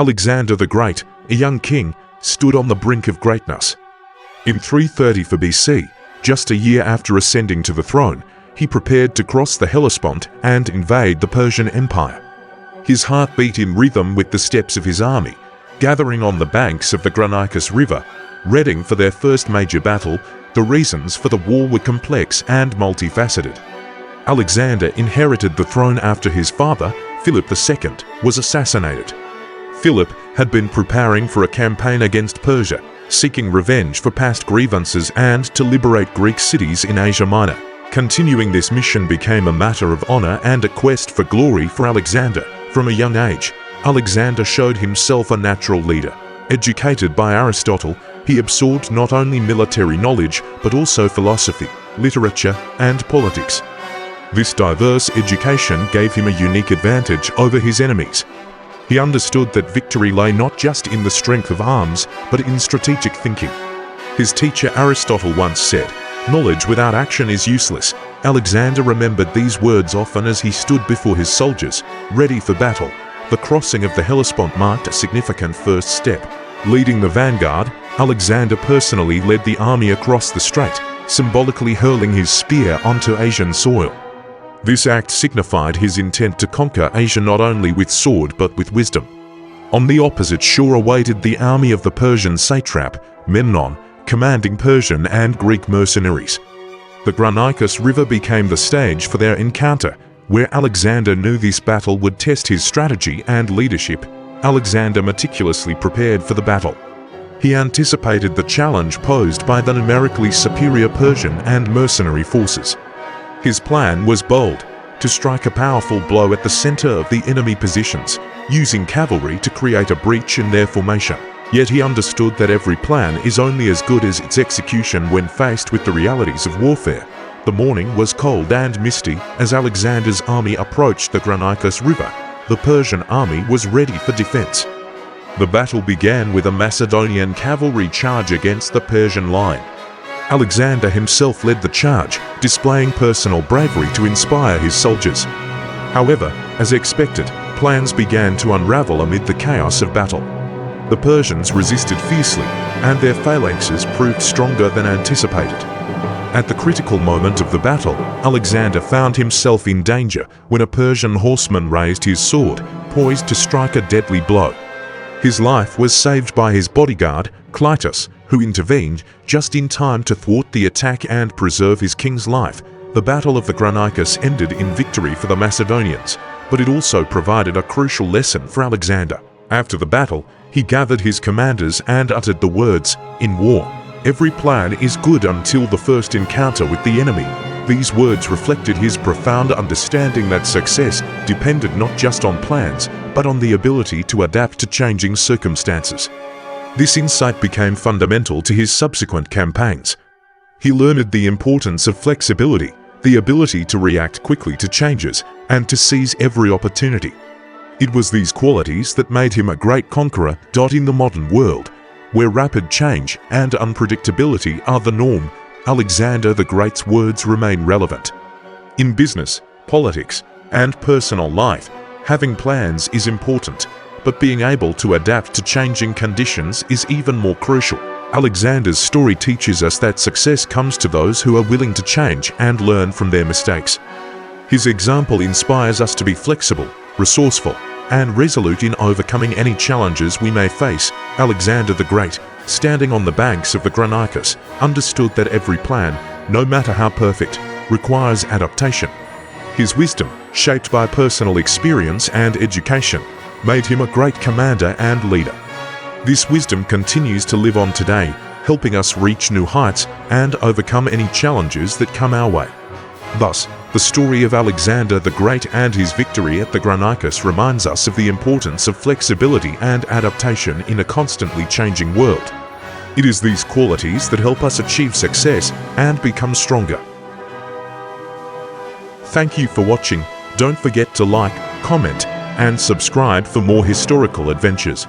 Alexander the Great, a young king, stood on the brink of greatness. In 334 BC, just a year after ascending to the throne, he prepared to cross the Hellespont and invade the Persian Empire. His heart beat in rhythm with the steps of his army, gathering on the banks of the Granicus River, readying for their first major battle. The reasons for the war were complex and multifaceted. Alexander inherited the throne after his father, Philip II, was assassinated. Philip had been preparing for a campaign against Persia, seeking revenge for past grievances and to liberate Greek cities in Asia Minor. Continuing this mission became a matter of honor and a quest for glory for Alexander. From a young age, Alexander showed himself a natural leader. Educated by Aristotle, he absorbed not only military knowledge but also philosophy, literature, and politics. This diverse education gave him a unique advantage over his enemies. He understood that victory lay not just in the strength of arms, but in strategic thinking. His teacher Aristotle once said, "Knowledge without action is useless." Alexander remembered these words often as he stood before his soldiers, ready for battle. The crossing of the Hellespont marked a significant first step. Leading the vanguard, Alexander personally led the army across the strait, symbolically hurling his spear onto Asian soil. This act signified his intent to conquer Asia not only with sword but with wisdom. On the opposite shore awaited the army of the Persian satrap, Memnon, commanding Persian and Greek mercenaries. The Granicus River became the stage for their encounter, where Alexander knew this battle would test his strategy and leadership. Alexander meticulously prepared for the battle. He anticipated the challenge posed by the numerically superior Persian and mercenary forces. His plan was bold: to strike a powerful blow at the center of the enemy positions, using cavalry to create a breach in their formation. Yet he understood that every plan is only as good as its execution when faced with the realities of warfare. The morning was cold and misty as Alexander's army approached the Granicus River. The Persian army was ready for defense. The battle began with a Macedonian cavalry charge against the Persian line. Alexander himself led the charge, displaying personal bravery to inspire his soldiers. However, as expected, plans began to unravel amid the chaos of battle. The Persians resisted fiercely, and their phalanxes proved stronger than anticipated. At the critical moment of the battle, Alexander found himself in danger when a Persian horseman raised his sword, poised to strike a deadly blow. His life was saved by his bodyguard, Clytus, who intervened just in time to thwart the attack and preserve his king's life. The Battle of the Granicus ended in victory for the Macedonians, but it also provided a crucial lesson for Alexander. After the battle, he gathered his commanders and uttered the words, "In war, every plan is good until the first encounter with the enemy." These words reflected his profound understanding that success depended not just on plans, but on the ability to adapt to changing circumstances. This insight became fundamental to his subsequent campaigns. He learned the importance of flexibility, the ability to react quickly to changes, and to seize every opportunity. It was these qualities that made him a great conqueror. In the modern world, where rapid change and unpredictability are the norm, Alexander the Great's words remain relevant. In business, politics, and personal life, having plans is important, but being able to adapt to changing conditions is even more crucial. Alexander's story teaches us that success comes to those who are willing to change and learn from their mistakes. His example inspires us to be flexible, resourceful, and resolute in overcoming any challenges we may face. Alexander the Great, standing on the banks of the Granicus, understood that every plan, no matter how perfect, requires adaptation. His wisdom, shaped by personal experience and education, made him a great commander and leader. This wisdom continues to live on today, helping us reach new heights and overcome any challenges that come our way. Thus, the story of Alexander the Great and his victory at the Granicus reminds us of the importance of flexibility and adaptation in a constantly changing world. It is these qualities that help us achieve success and become stronger. Thank you for watching. Don't forget to like, comment, and subscribe for more historical adventures.